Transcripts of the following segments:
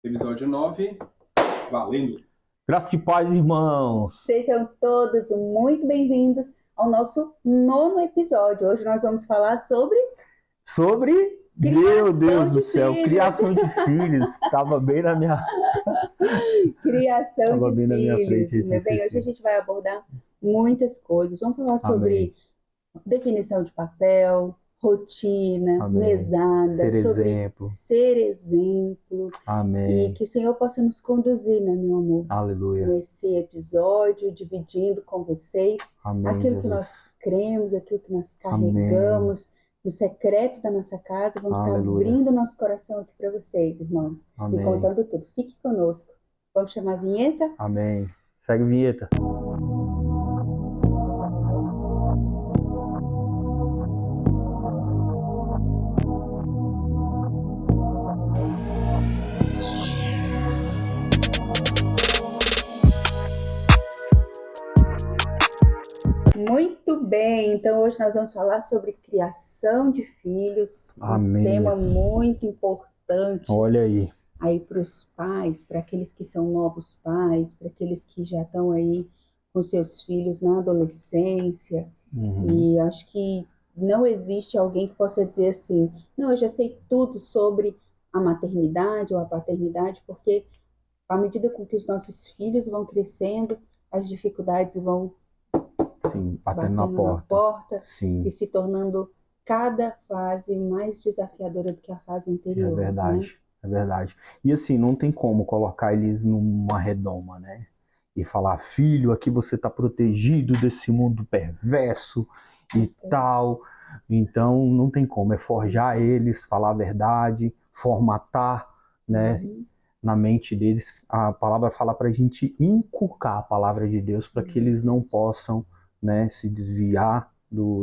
Episódio 9, valendo! Graça e paz, irmãos! Sejam todos muito bem-vindos ao nosso 9º episódio. Hoje nós vamos falar sobre... Meu Deus do céu, filhos. Criação de filhos. Estava bem na minha... Criação Tava de bem na minha filhos. frente, Meu bem, hoje a gente vai abordar muitas coisas. Vamos falar sobre definição de papel, rotina, Amém. mesada, Ser sobre exemplo. ser exemplo. Amém. E que o Senhor possa nos conduzir, né, meu amor? Aleluia. Nesse episódio, dividindo com vocês Amém, aquilo Jesus. que nós cremos, aquilo que nós carregamos. Amém. No secreto da nossa casa, vamos estar abrindo nosso coração aqui para vocês, irmãos. Amém. E contando tudo. Fique conosco. Vamos chamar a vinheta? Amém. Segue a vinheta. Muito bem, então hoje nós vamos falar sobre criação de filhos. Amém. Um tema muito importante. Olha aí. Aí para os pais, para aqueles que são novos pais, para aqueles que já estão aí com seus filhos na adolescência. E acho que não existe alguém que possa dizer assim, não, eu já sei tudo sobre a maternidade ou a paternidade, porque à medida com que os nossos filhos vão crescendo, as dificuldades vão batendo na porta. Sim. E se tornando cada fase mais desafiadora do que a fase anterior. É verdade, né? É verdade. E assim, não tem como colocar eles numa redoma, né? E falar, filho, aqui você está protegido desse mundo perverso e tal. Então, não tem como. É forjar eles, falar a verdade, formatar, né? Na mente deles. A palavra fala para a gente inculcar a palavra de Deus para que eles não possam, né, se desviar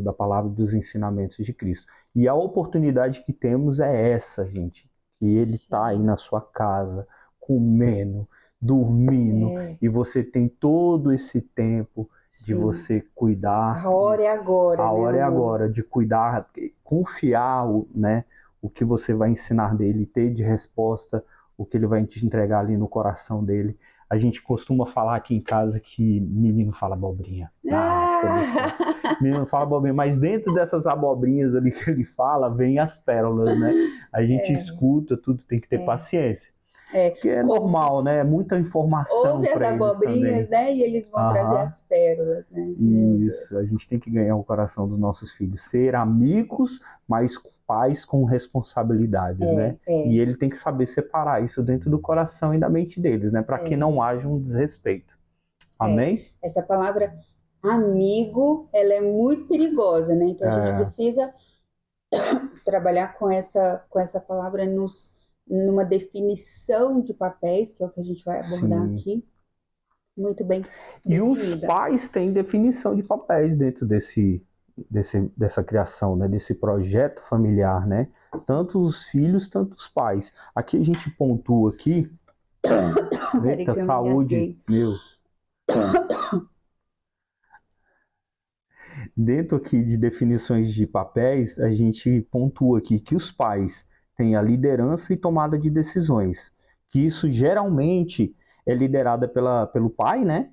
da palavra, dos ensinamentos de Cristo. E a oportunidade que temos é essa, gente. Que ele está aí na sua casa, comendo, dormindo, e você tem todo esse tempo de você cuidar. A hora é agora, A hora né, é agora, de cuidar, confiar, né, o que você vai ensinar dele, ter de resposta o que ele vai te entregar ali no coração dele. A gente costuma falar aqui em casa que menino fala abobrinha. Nossa do céu. Menino fala abobrinha, mas dentro dessas abobrinhas ali que ele fala, vem as pérolas, né? A gente escuta, tudo tem que ter paciência. Porque é normal, né? É muita informação para eles abobrinhas, também. né? E eles vão trazer as pérolas, né? Isso, a gente tem que ganhar o coração dos nossos filhos. Ser amigos, mas pais com responsabilidades, né? E ele tem que saber separar isso dentro do coração e da mente deles, né? Para que não haja um desrespeito. Amém? Essa palavra amigo, ela é muito perigosa, né? Então a gente precisa trabalhar com essa palavra numa definição de papéis, que é o que a gente vai abordar aqui. Muito bem definida. E os pais têm definição de papéis dentro dessa criação, né? Desse projeto familiar, né? Tanto os filhos, tanto os pais. Aqui a gente pontua aqui. Eita, saúde, meu. Dentro aqui de definições de papéis, a gente pontua aqui que os pais têm a liderança e tomada de decisões. Que isso geralmente é liderada pelo pai, né?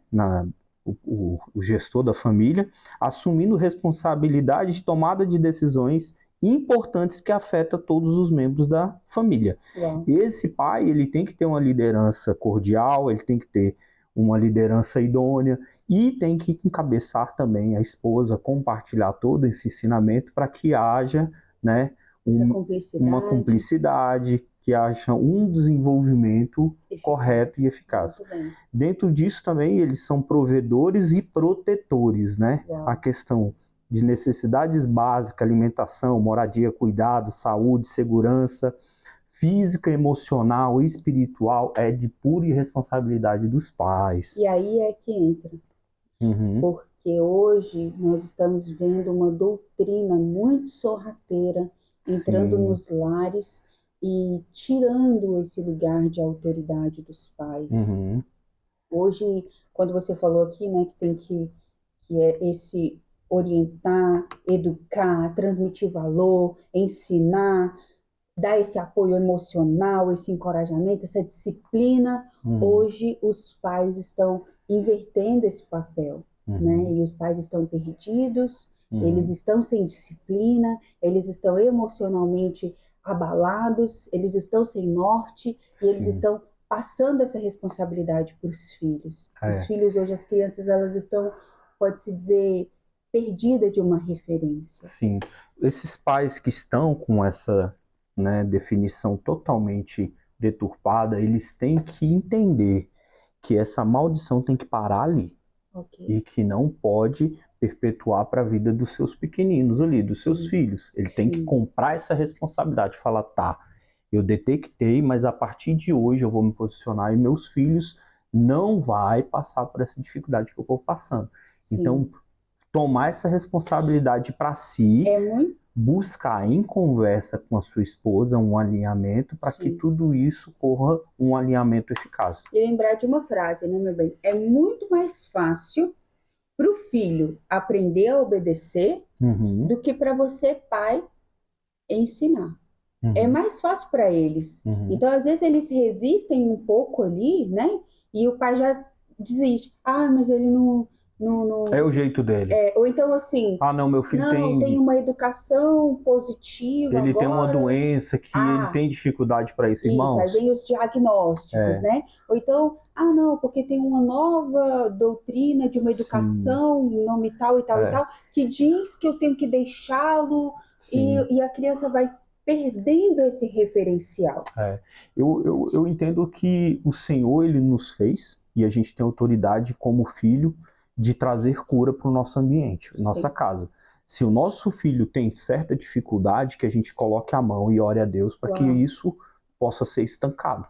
O gestor da família, assumindo responsabilidade de tomada de decisões importantes que afetam todos os membros da família. Esse pai, ele tem que ter uma liderança cordial, ele tem que ter uma liderança idônea e tem que encabeçar também a esposa, compartilhar todo esse ensinamento para que haja, né, uma cumplicidade, que haja um desenvolvimento correto e eficaz. Dentro disso também eles são provedores e protetores, né? A questão de necessidades básicas, alimentação, moradia, cuidado, saúde, segurança, física, emocional e espiritual é de pura responsabilidade dos pais. E aí é que entra. Porque hoje nós estamos vendo uma doutrina muito sorrateira entrando nos lares e tirando esse lugar de autoridade dos pais. Hoje, quando você falou aqui, né, que é esse orientar, educar, transmitir valor, ensinar, dar esse apoio emocional, esse encorajamento, essa disciplina. Hoje os pais estão invertendo esse papel, né? E os pais estão perdidos, eles estão sem disciplina, eles estão emocionalmente abalados, eles estão sem norte e eles estão passando essa responsabilidade para os filhos. Os filhos hoje, as crianças, elas estão, pode-se dizer, perdidas de uma referência. Sim, esses pais que estão com essa, né, definição totalmente deturpada, eles têm que entender que essa maldição tem que parar ali. E que não pode perpetuar para a vida dos seus pequeninos ali, dos seus filhos. Ele tem que comprar essa responsabilidade, falar, tá, eu detectei, mas a partir de hoje eu vou me posicionar e meus filhos não vai passar por essa dificuldade que eu estou passando. Então, tomar essa responsabilidade para si, buscar em conversa com a sua esposa um alinhamento para que tudo isso corra um alinhamento eficaz. E lembrar de uma frase, né, meu bem? É muito mais fácil para o filho aprender a obedecer do que para você, pai, ensinar. É mais fácil para eles. Então, às vezes, eles resistem um pouco ali, né? E o pai já desiste. Ah, mas ele não... É o jeito dele. Ou então assim... Ah, não, meu filho tem uma educação positiva ele agora. tem uma doença que ele tem dificuldade para isso, irmãos. Isso, aí vem os diagnósticos, né? Ou então, não, porque tem uma nova doutrina de uma educação, nome tal e tal e tal, que diz que eu tenho que deixá-lo e a criança vai perdendo esse referencial. Eu entendo que o Senhor, Ele nos fez, e a gente tem autoridade como filho, de trazer cura para o nosso ambiente, nossa casa. Se o nosso filho tem certa dificuldade, que a gente coloque a mão e ore a Deus para que isso possa ser estancado.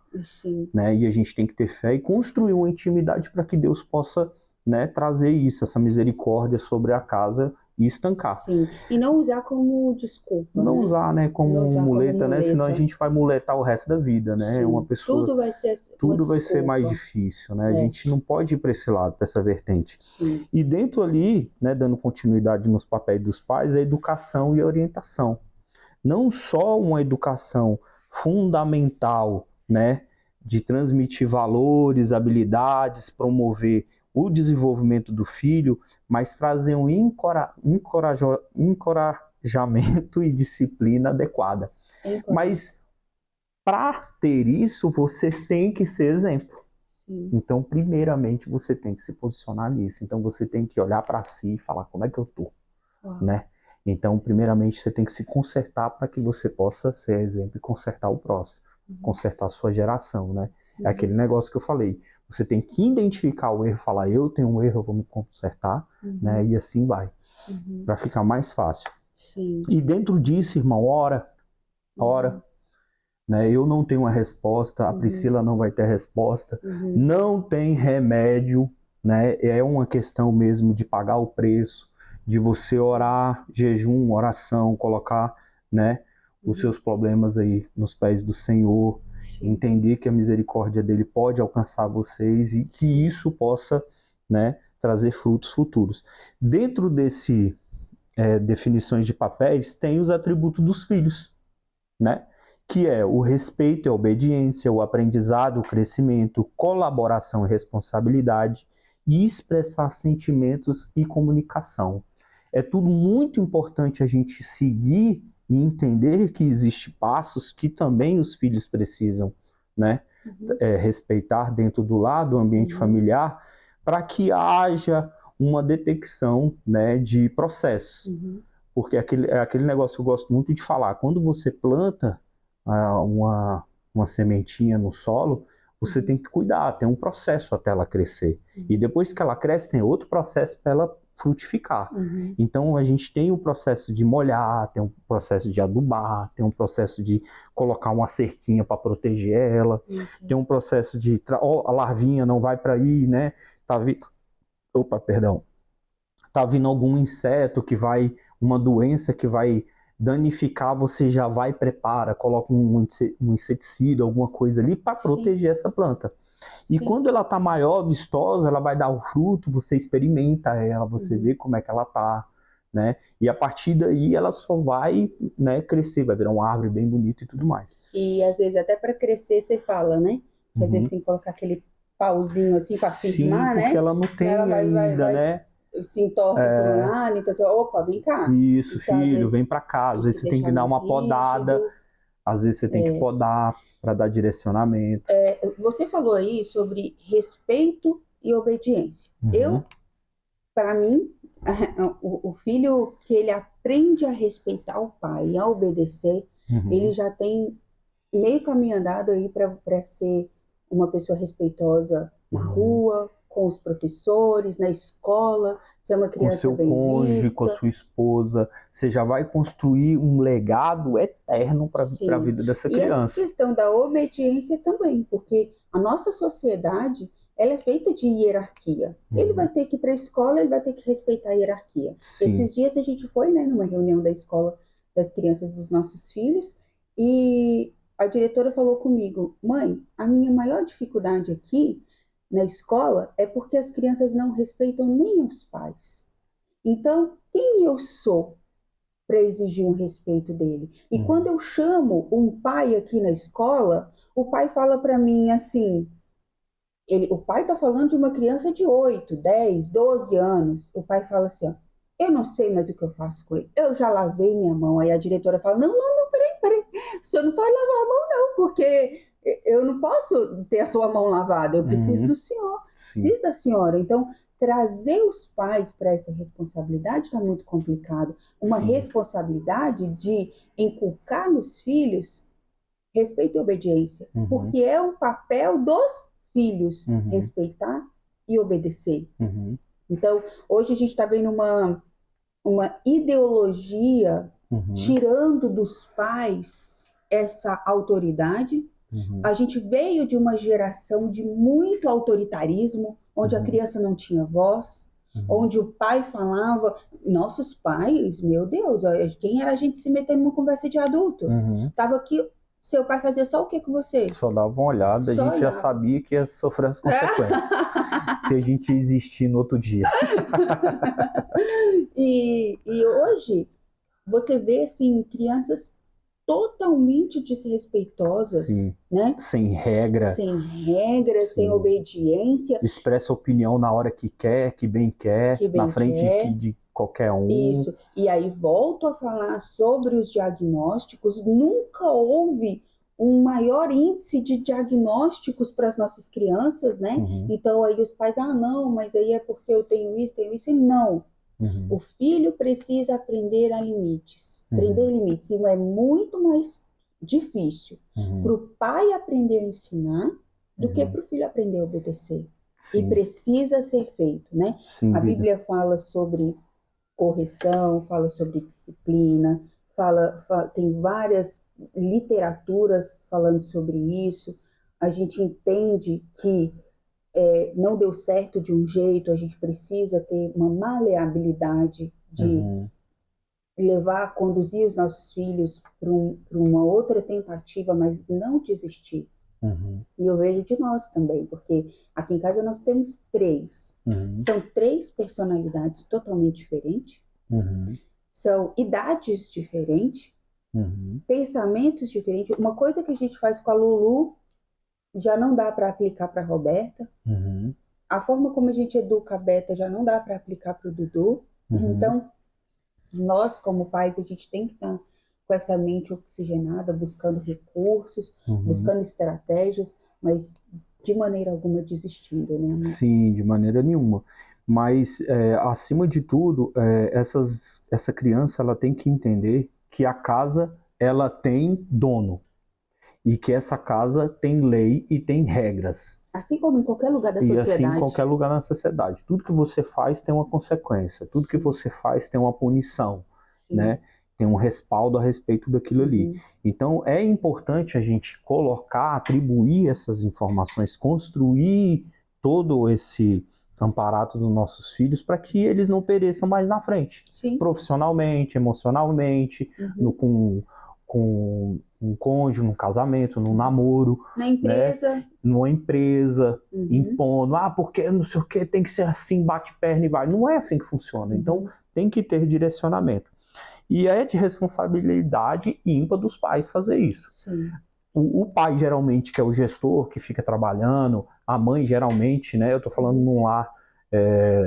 Né? E a gente tem que ter fé e construir uma intimidade para que Deus possa, né, trazer isso, essa misericórdia sobre a casa e estancar. E não usar como desculpa. Não usar, né, como muleta, né? Senão a gente vai muletar o resto da vida, né? Uma pessoa, tudo vai ser mais difícil, né? A gente não pode ir para esse lado, para essa vertente. E dentro ali, né, dando continuidade nos papéis dos pais, a educação e a orientação. Não só uma educação fundamental, né, de transmitir valores, habilidades, promover o desenvolvimento do filho, mas trazer um encorajamento e disciplina adequada. Mas para ter isso, vocês têm que ser exemplo. Então, primeiramente, você tem que se posicionar nisso. Então, você tem que olhar para si e falar como é que eu tô, né? Então, primeiramente, você tem que se consertar para que você possa ser exemplo e consertar o próximo, consertar a sua geração, né? É aquele negócio que eu falei. Você tem que identificar o erro, falar, eu tenho um erro, eu vou me consertar, né? E assim vai, para ficar mais fácil. E dentro disso, irmão, ora, né? Eu não tenho uma resposta, a Priscila não vai ter resposta, não tem remédio, né? É uma questão mesmo de pagar o preço, de você orar, jejum, oração, colocar, né, os seus problemas aí nos pés do Senhor, entender que a misericórdia dele pode alcançar vocês e que isso possa, né, trazer frutos futuros. Dentro desse definições de papéis, tem os atributos dos filhos, né? Que é o respeito e a obediência, o aprendizado, o crescimento, colaboração e responsabilidade, e expressar sentimentos e comunicação. É tudo muito importante a gente seguir e entender que existem passos que também os filhos precisam, né? Respeitar dentro do lar do ambiente familiar, para que haja uma detecção, né, de processos. Porque é aquele negócio que eu gosto muito de falar. Quando você planta uma sementinha no solo, você tem que cuidar, tem um processo até ela crescer. E depois que ela cresce, tem outro processo para ela frutificar. Então a gente tem o processo de molhar, tem um processo de adubar, tem um processo de colocar uma cerquinha para proteger ela, tem um processo de a larvinha não vai para aí, né? Tá vindo algum inseto que vai, uma doença que vai danificar, você já vai prepara, coloca um inseticida, alguma coisa ali para proteger essa planta. E quando ela está maior, vistosa, ela vai dar o fruto, você experimenta ela, você vê como é que ela está, né? E a partir daí ela só vai, né, crescer, vai virar uma árvore bem bonita e tudo mais. E às vezes até para crescer você fala, né? Que às vezes Uhum. tem que colocar aquele pauzinho assim para Sim, firmar, porque né? ela não tem Ela ainda, né? se entorta para um lado, então você, opa, vem cá. Isso, Então, às filho, vezes, vem pra cá. Às tem vezes que você tem que deixar dar mais uma podada, rígido. às vezes você tem que podar para dar direcionamento. Você falou aí sobre respeito e obediência. Uhum. Para mim, o filho que ele aprende a respeitar o pai e a obedecer, Uhum. ele já tem meio caminho andado aí para ser uma pessoa respeitosa na rua, com os professores, na escola, ser uma Com criança seu bem cônjuge, vista. com a sua esposa, você já vai construir um legado eterno para a vida dessa E a criança. questão da obediência também, porque a nossa sociedade, ela é feita de hierarquia. Ele vai ter que ir para a escola, ele vai ter que respeitar a hierarquia. Sim. Esses dias a gente foi, né, numa reunião da escola das crianças dos nossos filhos, e a diretora falou comigo: mãe, a minha maior dificuldade aqui na escola é porque as crianças não respeitam nem os pais. Então, quem eu sou para exigir um respeito dele? E quando eu chamo um pai aqui na escola, o pai fala para mim assim, o pai está falando de uma criança de 8, 10, 12 anos. O pai fala assim, ó, eu não sei mais o que eu faço com ele. Eu já lavei minha mão. Aí a diretora fala, não, peraí. O senhor não pode lavar a mão, não, porque eu não posso ter a sua mão lavada. Eu preciso do senhor, preciso da senhora. Então, trazer os pais para essa responsabilidade está muito complicado. Uma responsabilidade de inculcar nos filhos respeito e obediência, porque é o papel dos filhos respeitar e obedecer. Então, hoje a gente está vendo uma ideologia tirando dos pais essa autoridade. A gente veio de uma geração de muito autoritarismo, onde a criança não tinha voz, onde o pai falava. Nossos pais, meu Deus, quem era a gente se meter numa conversa de adulto? Tava aqui, seu pai fazia só o que com você? Só dava uma olhada, a gente já sabia que ia sofrer as consequências. Se a gente existir no outro dia. E hoje, você vê, assim, crianças totalmente desrespeitosas, né? Sem regra. Sem regra, sem obediência. Expressa opinião na hora que quer, que bem quer, na frente de qualquer um. Isso. E aí volto a falar sobre os diagnósticos. Nunca houve um maior índice de diagnósticos para as nossas crianças, né? Então aí os pais, não, mas aí é porque eu tenho isso. E não. O filho precisa aprender a limites. Aprender limites. E é muito mais difícil para o pai aprender a ensinar do que para o filho aprender a obedecer. E precisa ser feito, né? A Bíblia fala sobre correção, fala sobre disciplina, tem várias literaturas falando sobre isso. A gente entende que não deu certo de um jeito, a gente precisa ter uma maleabilidade de conduzir os nossos filhos para uma outra tentativa, mas não desistir. E eu vejo de nós também, porque aqui em casa nós temos 3. São 3 personalidades totalmente diferentes, são idades diferentes, pensamentos diferentes. Uma coisa que a gente faz com a Lulu já não dá para aplicar para a Roberta. A forma como a gente educa a Beta já não dá para aplicar para o Dudu. Então, nós como pais, a gente tem que estar com essa mente oxigenada, buscando recursos, buscando estratégias, mas de maneira alguma desistindo, né, amor? Sim, de maneira nenhuma. Mas, acima de tudo, essa criança ela tem que entender que a casa ela tem dono e que essa casa tem lei e tem regras. Assim como em qualquer lugar da sociedade. E assim em qualquer lugar na sociedade. Tudo que você faz tem uma consequência. Tudo que você faz tem uma punição, né? Tem um respaldo a respeito daquilo ali. Então é importante a gente colocar, atribuir essas informações, construir todo esse amparato dos nossos filhos para que eles não pereçam mais na frente. Profissionalmente, emocionalmente, com um cônjuge, num casamento, num namoro, Na empresa. numa empresa, Uhum. impondo, porque não sei o que, tem que ser assim, bate perna e vai. Não é assim que funciona. Então, tem que ter direcionamento. E é de responsabilidade ímpar dos pais fazer isso. Sim. O pai, geralmente, que é o gestor, que fica trabalhando, a mãe, geralmente, né, eu tô falando num lar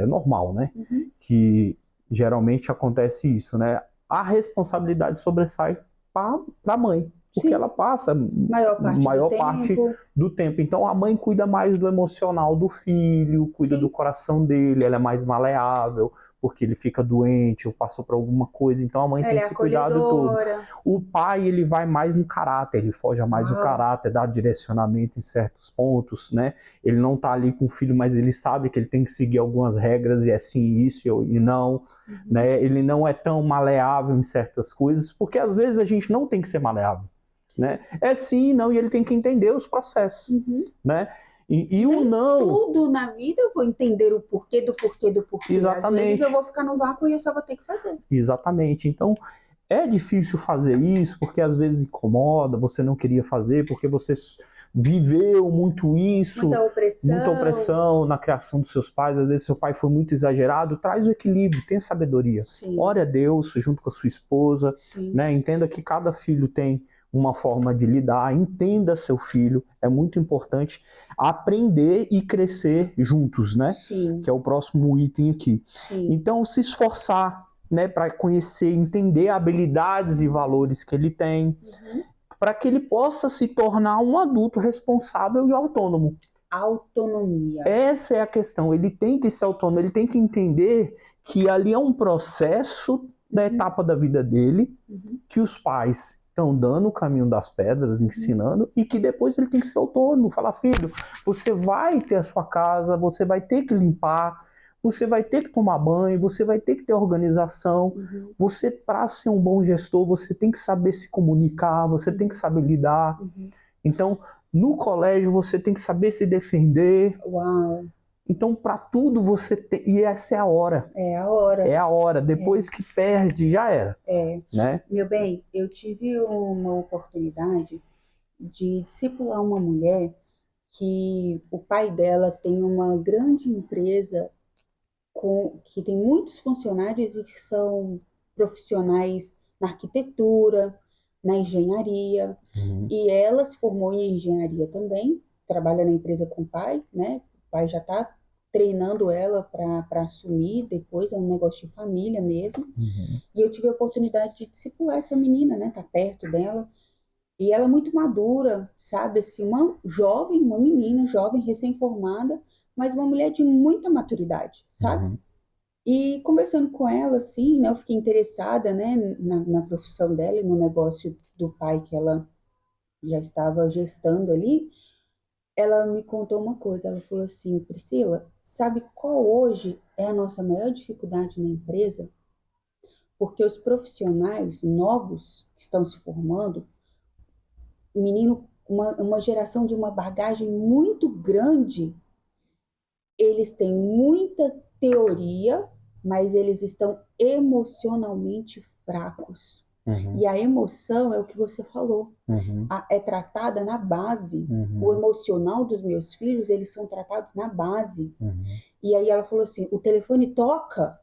normal, né, que geralmente acontece isso, né, a responsabilidade sobressai para a mãe, porque Sim. ela passa Maior parte do tempo. Então a mãe cuida mais do emocional do filho, cuida Sim. do coração dele, ela é mais maleável, porque ele fica doente ou passou por alguma coisa, então a mãe tem esse cuidado todo. O pai, ele vai mais no caráter, ele forja mais o caráter, dá direcionamento em certos pontos, né? Ele não tá ali com o filho, mas ele sabe que ele tem que seguir algumas regras, e é sim isso e não, né? Ele não é tão maleável em certas coisas, porque às vezes a gente não tem que ser maleável, né? É sim e não, e ele tem que entender os processos, né? E o não... Tudo na vida eu vou entender o porquê do porquê do porquê. Exatamente. Às vezes eu vou ficar no vácuo e eu só vou ter que fazer. Exatamente. Então, é difícil fazer isso, porque às vezes incomoda, você não queria fazer, porque você viveu muito isso. Muita opressão na criação dos seus pais. Às vezes seu pai foi muito exagerado. Traz o equilíbrio, tenha sabedoria. Sim. Ore a Deus junto com a sua esposa, né? Entenda que cada filho tem uma forma de lidar, entenda seu filho, é muito importante aprender e crescer juntos, né? Sim. Que é o próximo item aqui. Sim. Então, se esforçar, né, para conhecer, entender habilidades e valores que ele tem, para que ele possa se tornar um adulto responsável e autônomo. Autonomia. Essa é a questão, ele tem que ser autônomo, ele tem que entender que ali é um processo da etapa da vida dele, que os pais estão dando o caminho das pedras, ensinando, e que depois ele tem que ser autônomo. Falar, filho, você vai ter a sua casa, você vai ter que limpar, você vai ter que tomar banho, você vai ter que ter organização. Você, para ser um bom gestor, você tem que saber se comunicar, você tem que saber lidar. Então, no colégio, você tem que saber se defender. Uau! Então, para tudo você tem... E essa é a hora. É a hora. É a hora. Depois que perde, já era. Né? Meu bem, eu tive uma oportunidade de discipular uma mulher que o pai dela tem uma grande empresa que tem muitos funcionários e que são profissionais na arquitetura, na engenharia. E ela se formou em engenharia também, trabalha na empresa com o pai, né? O pai já está treinando ela para assumir depois, é um negócio de família mesmo. E eu tive a oportunidade de discipular essa menina, né? Tá perto dela. E ela é muito madura, sabe? Assim, uma jovem, uma menina jovem, recém-formada, mas uma mulher de muita maturidade, sabe? E conversando com ela, assim, né? Eu fiquei interessada, né? Na profissão dela e no negócio do pai que ela já estava gestando ali. Ela me contou uma coisa, ela falou assim, Priscila, sabe qual hoje é a nossa maior dificuldade na empresa? Porque os profissionais novos que estão se formando, menino, uma geração de uma bagagem muito grande, eles têm muita teoria, mas eles estão emocionalmente fracos. E a emoção é o que você falou, é tratada na base. O emocional dos meus filhos, eles são tratados na base. E aí ela falou assim, o telefone toca,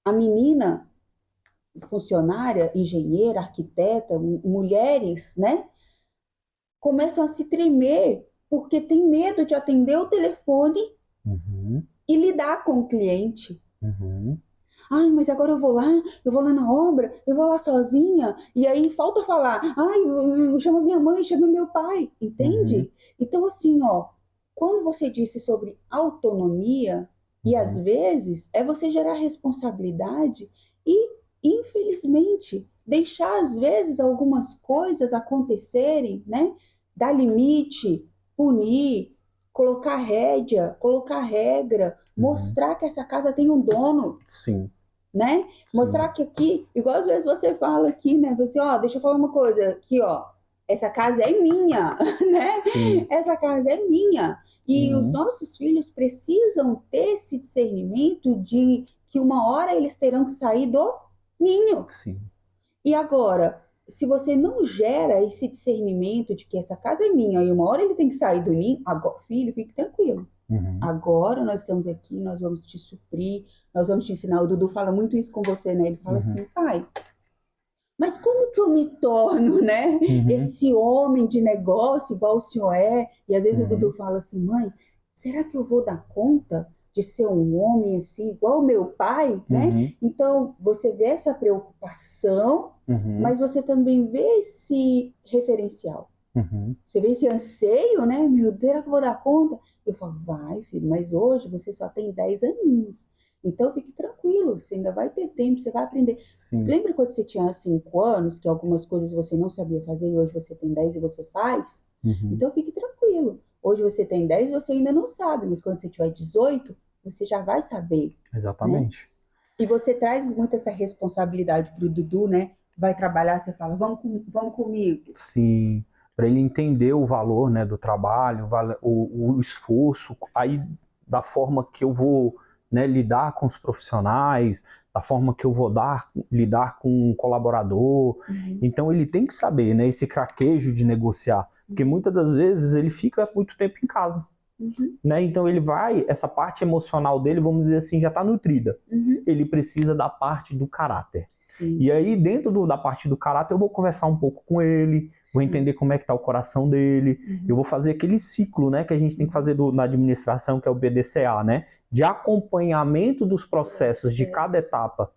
a menina, funcionária, engenheira, arquiteta, mulheres, né, começam a se tremer, porque tem medo de atender o telefone e lidar com o cliente. Ai, mas agora eu vou lá na obra, eu vou lá sozinha, e aí falta falar, ai, chama minha mãe, chama meu pai, entende? Então, assim, ó, quando você disse sobre autonomia, e às vezes é você gerar responsabilidade e, infelizmente, deixar às vezes algumas coisas acontecerem, né? Dar limite, punir, colocar rédea, colocar regra, mostrar que essa casa tem um dono. Sim. Né? Mostrar que aqui, igual às vezes você fala aqui, né? Você, ó, deixa eu falar uma coisa, aqui, ó, essa casa é minha, né? Sim. Essa casa é minha. E os nossos filhos precisam ter esse discernimento de que uma hora eles terão que sair do ninho. Sim. E agora, se você não gera esse discernimento de que essa casa é minha e uma hora ele tem que sair do ninho, agora, filho, fique tranquilo. Agora nós estamos aqui, nós vamos te suprir, nós vamos te ensinar. O Dudu fala muito isso com você, né? Ele fala assim, pai, mas como que eu me torno, né? Esse homem de negócio igual o senhor é? E às vezes o Dudu fala assim, mãe, será que eu vou dar conta de ser um homem assim, igual o meu pai, né? Então, você vê essa preocupação, mas você também vê esse referencial. Você vê esse anseio, né? Meu Deus, será que eu vou dar conta? Eu falo, vai, filho, mas hoje você só tem 10 aninhos. Então, fique tranquilo, você ainda vai ter tempo, você vai aprender. Sim. Lembra quando você tinha 5 anos, que algumas coisas você não sabia fazer e hoje você tem 10 e você faz? Então, fique tranquilo. Hoje você tem 10 e você ainda não sabe, mas quando você tiver 18, você já vai saber. Exatamente. Né? E você traz muito essa responsabilidade pro Dudu, né? Vai trabalhar, você fala, vamos comigo. Sim, para ele entender o valor, né, do trabalho, o esforço, aí da forma que eu vou, né, lidar com os profissionais, da forma que eu vou lidar com um colaborador. Então ele tem que saber, né, esse craquejo de negociar, porque muitas das vezes ele fica muito tempo em casa. Né? Então ele essa parte emocional dele, vamos dizer assim, já está nutrida. Ele precisa da parte do caráter. Sim. E aí, dentro da parte do caráter, eu vou conversar um pouco com ele, vou entender como é que está o coração dele, eu vou fazer aquele ciclo, né, que a gente tem que fazer na administração, que é o BDCA, né, de acompanhamento dos processos de cada etapa.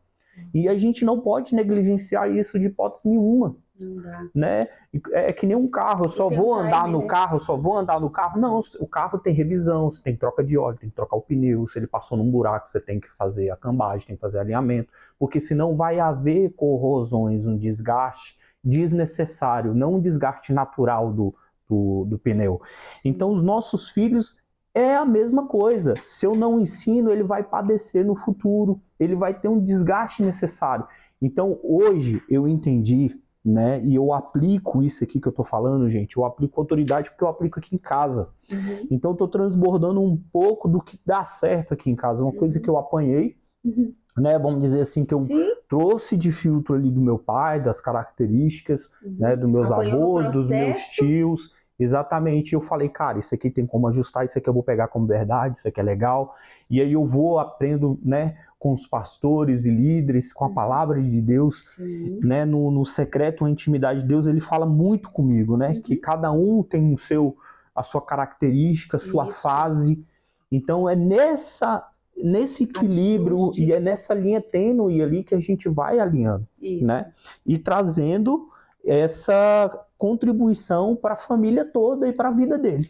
E a gente não pode negligenciar isso de hipótese nenhuma. Não dá. Né? É que nem um carro, eu só vou andar no carro, só vou andar no carro. Não, o carro tem revisão, você tem troca de óleo, tem que trocar o pneu, se ele passou num buraco, você tem que fazer a cambagem, tem que fazer alinhamento, porque senão vai haver corrosões, um desgaste desnecessário, não um desgaste natural do pneu. Então os nossos filhos é a mesma coisa. Se eu não ensino, ele vai padecer no futuro, ele vai ter um desgaste necessário. Então hoje eu entendi, né? E eu aplico isso aqui que eu tô falando, gente. Eu aplico autoridade porque eu aplico aqui em casa. Então eu tô transbordando um pouco do que dá certo aqui em casa. Uma coisa que eu apanhei, né? Vamos dizer assim, que eu trouxe de filtro ali do meu pai, das características, né? Dos meus avós, dos meus tios. Exatamente. Eu falei, cara, isso aqui tem como ajustar, isso aqui eu vou pegar como verdade, isso aqui é legal. E aí eu vou, aprendo, né? Com os pastores e líderes, com a palavra de Deus, né? No secreto, na intimidade de Deus, ele fala muito comigo, né? Que cada um tem a sua característica, a sua fase. Então é nesse equilíbrio e é nessa linha tênue ali que a gente vai alinhando, né? E trazendo essa contribuição para a família toda e para a vida dele.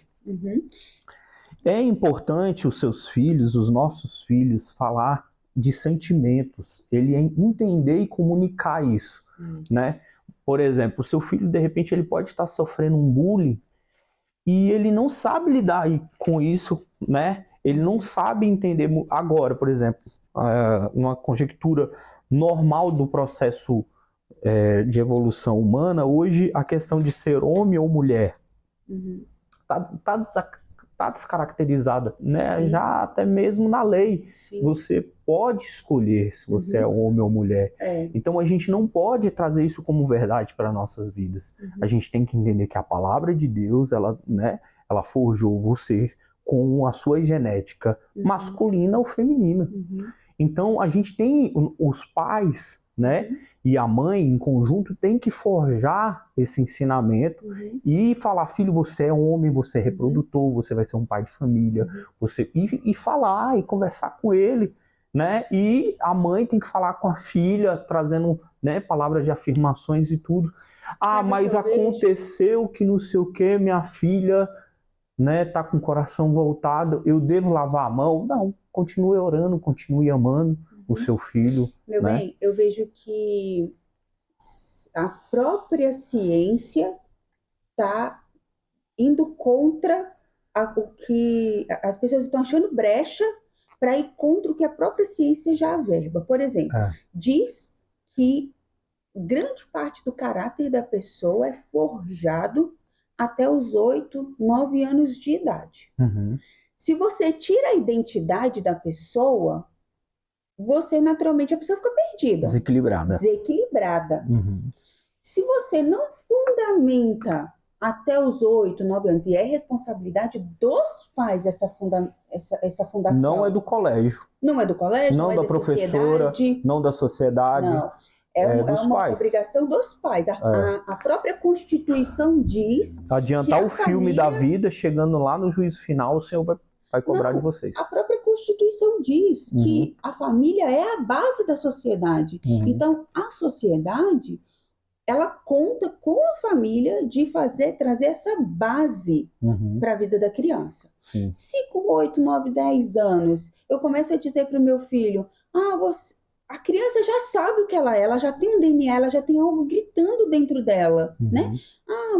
É importante os seus filhos, os nossos filhos, falar de sentimentos, ele entender e comunicar isso, né? Por exemplo, o seu filho, de repente, ele pode estar sofrendo um bullying e ele não sabe lidar com isso, né? Ele não sabe entender. Agora, por exemplo, uma conjectura normal do processo de evolução humana, hoje a questão de ser homem ou mulher tá descaracterizada, né? Já até mesmo na lei. Você pode escolher se você é homem ou mulher. Então a gente não pode trazer isso como verdade para nossas vidas. A gente tem que entender que a palavra de Deus, ela forjou você com a sua genética masculina ou feminina. Então a gente tem os pais, né? E a mãe, em conjunto, tem que forjar esse ensinamento e falar, filho, você é homem, você é reprodutor, você vai ser um pai de família, e falar e conversar com ele, né? E a mãe tem que falar com a filha, trazendo, né, palavras de afirmações e tudo. Mas aconteceu que não sei o que, minha filha, né, tá com o coração voltado, eu devo lavar a mão? Não, continue orando, continue amando o seu filho. Meu né? bem, eu vejo que a própria ciência está indo contra o que as pessoas estão achando brecha para ir contra o que a própria ciência já averba. Por exemplo, diz que grande parte do caráter da pessoa é forjado até os 8, 9 anos de idade. Se você tira a identidade da pessoa, você naturalmente, a pessoa fica perdida. Desequilibrada. Se você não fundamenta até os 8, 9 anos, e é responsabilidade dos pais essa fundação. Não é do colégio. Não é do colégio, não é da da professora, sociedade. não da sociedade. Não. É É dos uma pais. obrigação dos pais. A própria Constituição diz Adiantar que o filme da vida, chegando lá no juízo final, o Senhor vai cobrar de vocês. A própria Constituição diz que a família é a base da sociedade. Então, a sociedade, ela conta com a família de trazer essa base para a vida da criança. Sim. Se com 8, 9, 10 anos eu começo a dizer para o meu filho, a criança já sabe o que ela já tem um DNA, ela já tem algo gritando dentro dela, né?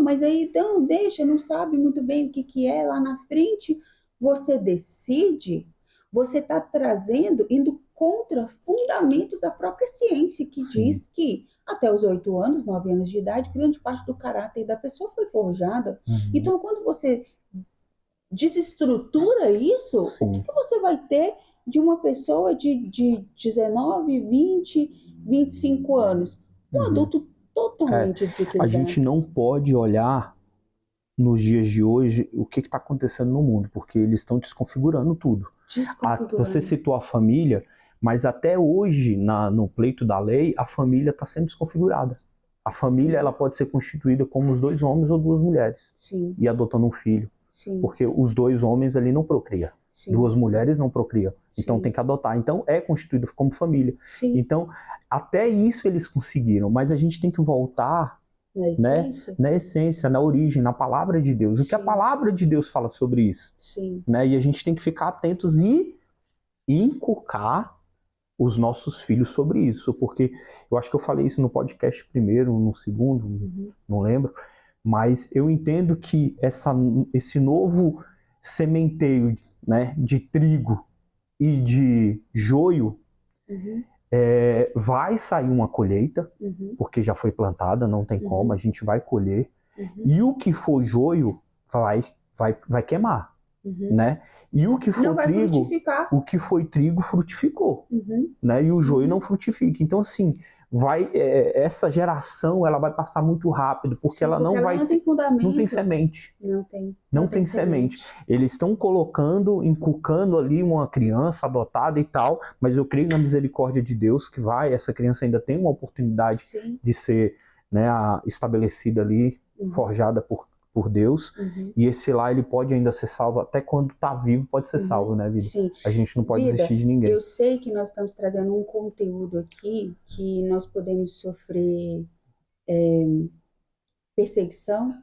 Mas aí então deixa, não sabe muito bem o que é lá na frente. Você decide, você está indo contra fundamentos da própria ciência, que diz que até os 8 anos, 9 anos de idade, grande parte do caráter da pessoa foi forjada. Então, quando você desestrutura isso, o que você vai ter de uma pessoa de 19, 20, 25 anos? Um adulto totalmente desequilibrado. A gente não pode olhar nos dias de hoje o que está acontecendo no mundo, porque eles estão desconfigurando tudo. Você citou a família, mas até hoje, no pleito da lei, a família está sendo desconfigurada. A família ela pode ser constituída como os 2 homens ou 2 mulheres. Sim. E adotando um filho. Sim. Porque os 2 homens ali não procriam. Sim. 2 mulheres não procriam. Então Sim. tem que adotar. Então é constituído como família. Sim. Então, até isso eles conseguiram. Mas a gente tem que voltar na essência, na origem, na palavra de Deus. O que a palavra de Deus fala sobre isso. Sim. Né? E a gente tem que ficar atentos e inculcar os nossos filhos sobre isso. Porque eu acho que eu falei isso no podcast primeiro, no segundo, não lembro. Mas eu entendo que esse novo sementeio, né, de trigo e de joio, vai sair uma colheita, porque já foi plantada, não tem como, a gente vai colher. E o que for joio vai queimar. Né? E o que for trigo, o que foi trigo frutificou. Né? E o joio não frutifica. Então, assim, essa geração ela vai passar muito rápido, porque ela não tem fundamento. Não tem semente. Não tem semente. Eles estão inculcando ali uma criança adotada e tal, mas eu creio na misericórdia de Deus que essa criança ainda tem uma oportunidade de ser, né, estabelecida ali, forjada por Deus, e esse lá ele pode ainda ser salvo, até quando está vivo pode ser salvo, né, Vida? Sim. A gente não pode desistir de ninguém. Eu sei que nós estamos trazendo um conteúdo aqui que nós podemos sofrer perseguição,